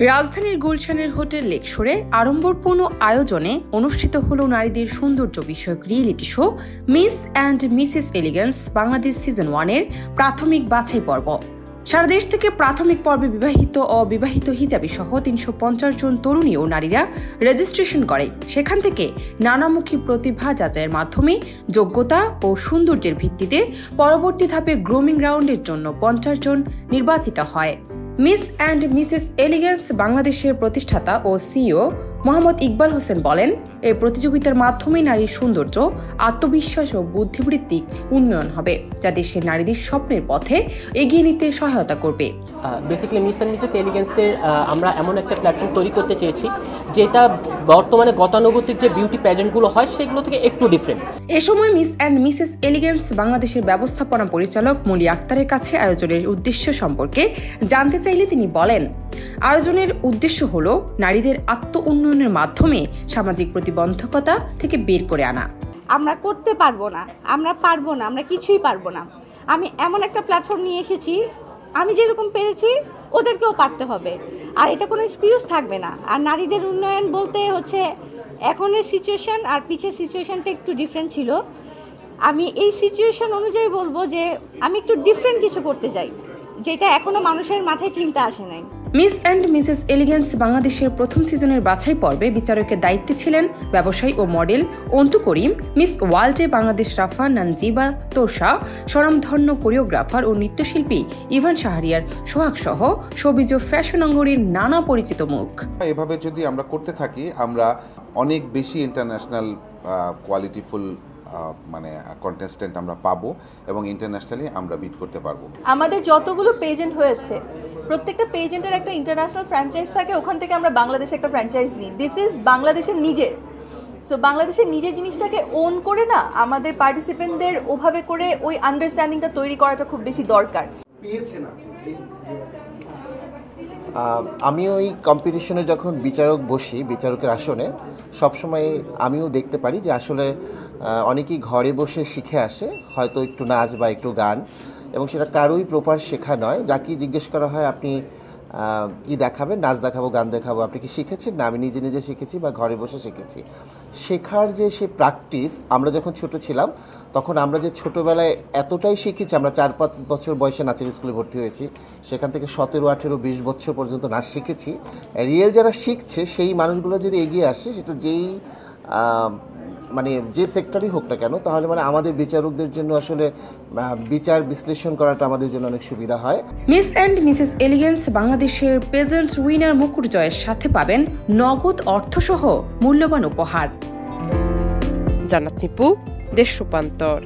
রাজধানীর গুলশানের হোটেল লেকশোরে আড়ম্বরপূর্ণ আয়োজনে অনুষ্ঠিত হল নারীদের সৌন্দর্য বিষয়ক reality show miss and Mrs elegance Bangladesh season 1-এর প্রাথমিক বাছাই পর্ব। সারা দেশ থেকে প্রাথমিক পর্বে বিবাহিত ও অবিবাহিত হিজাবি সহ 350 জন তরুণী ও নারীরা রেজিস্ট্রেশন করে। সেখান থেকে নানামুখী প্রতিভা যাচাইয়ের মাধ্যমে যোগ্যতা ও সৌন্দর্যের ভিত্তিতে পরবর্তী ধাপে গ্রুমিং রাউন্ডের জন্য 50 জন নির্বাচিত হয়। মিস অ্যান্ড মিসেস এলিগেন্স বাংলাদেশের প্রতিষ্ঠাতা ও সিইও মোহাম্মদ ইকবাল হোসেন বলেন, এই প্রতিযোগিতার মাধ্যমে নারীর সৌন্দর্য, আত্মবিশ্বাস ও বুদ্ধিবৃত্তিক উন্নয়ন হবে, যা দেশের নারীদের স্বপ্নের পথে এগিয়ে নিতে সহায়তা করবে। বেসিক্যালি মিস অ্যান্ড মিসেস এলিগেন্সের আমরা এমন একটা প্ল্যাটফর্ম তৈরি করতে চেয়েছি যেটা বর্তমানে গতানুগতিক যে বিউটি প্যাজেন্টগুলো হয় সেগুলো থেকে একটু ডিফারেন্ট। এ সময় মিস অ্যান্ড মিসেস এলিগেন্স বাংলাদেশের ব্যবস্থাপনা পরিচালক মলি আক্তারের কাছে আয়োজনের উদ্দেশ্য সম্পর্কে জানতে চাইলে তিনি বলেন, আয়োজনের উদ্দেশ্য হল নারীদের আত্ম উন্নয়নের মাধ্যমে সামাজিক প্রতিবন্ধকতা থেকে বের করে আনা। আমরা করতে পারবো না, আমরা কিছুই পারবো না। আমি এমন একটা প্ল্যাটফর্ম নিয়ে এসেছি, আমি যেরকম পেরেছি ওদেরকেও পারতে হবে, আর এটা কোনো এক্সকিউজ থাকবে না। আর নারীদের উন্নয়ন বলতে হচ্ছে এখনের সিচুয়েশন আর পিছের সিচুয়েশনটা একটু ডিফারেন্ট ছিল। আমি এই সিচুয়েশন অনুযায়ী বলবো যে আমি একটু ডিফারেন্ট কিছু করতে চাই, যেটা এখনো মানুষের মাথায় চিন্তা আসে নাই। মিস অ্যান্ড মিসেস এলিগেন্স বাংলাদেশের প্রথম সিজনের বাছাই পর্বে বিচারকের দায়িত্বে ছিলেন ব্যবসায়ী ও মডেল অন্তু করিম, মিস ওয়ার্ল্ডে বাংলাদেশ রাফা নানজিবা তোষা, স্বনামধন্য কোরিওগ্রাফার ও নৃত্যশিল্পী ইভান শাহরিয়ার সোহাগ সহ শোবিজ ও ফ্যাশন অঙ্গনের নানা পরিচিত মুখ। এভাবে যদি আমরা করতে থাকি, আমরা অনেক বেশি ইন্টারন্যাশনাল কোয়ালিটিফুল কন্টেস্টেন্ট আমরা পাবো এবং ইন্টারন্যাশনালি আমরা বিট করতে পারবো। আমাদের যতগুলো পেজেন্ট হয়েছে, প্রত্যেকটা পেজেন্টের একটা ইন্টারন্যাশনাল ফ্র্যাঞ্চাইজ থাকে, ওখান থেকে আমরা বাংলাদেশে একটা ফ্র্যাঞ্চাইজ নিই। দিস ইজ বাংলাদেশের নিজের। সো বাংলাদেশের নিজের জিনিসটাকে ওন করে না, আমাদের পার্টিসিপেন্টদের ওভাবে করে ওই আন্ডারস্ট্যান্ডিংটা তৈরি করাটা খুব বেশি দরকার। আমি ওই কম্পিটিশনে যখন বিচারক বসি, বিচারকের আসনে, সবসময় আমিও দেখতে পারি যে আসলে অনেকেই ঘরে বসে শিখে আসে, হয়তো একটু নাচ বা একটু গান, এবং সেটা কারোই প্রপার শেখা নয়। যাকে জিজ্ঞেস করা হয় আপনি কি দেখাবেন, নাচ দেখাবো, গান দেখাবো, আপনি কি শিখেছেন? না, আমি নিজে নিজে শিখেছি বা ঘরে বসে শিখেছি। শেখার যে সে প্র্যাকটিস, আমরা যখন ছোট ছিলাম তখন আমরা যে ছোটোবেলায় এতটাই শিখেছি, আমরা 4-5 বছর বয়সে নাচের স্কুলে ভর্তি হয়েছি, সেখান থেকে 17, 18, 20 বছর পর্যন্ত নাচ শিখেছি। রিয়েল যারা শিখছে সেই মানুষগুলো যদি এগিয়ে আসে, সেটা যেই যে সেক্টরই হোক না কেন, তাহলে আমাদের বিচারকদের জন্য আসলে বিচার বিশ্লেষণ করাটা আমাদের জন্য অনেক সুবিধা হয়। মিস অ্যান্ড মিসেস এলিগেন্স বাংলাদেশের পেজেন্ট উইনার মুকুট জয়ের সাথে পাবেন নগদ অর্থসহ মূল্যবান উপহার। জান্নাত নিপু, দেশ রূপান্তর।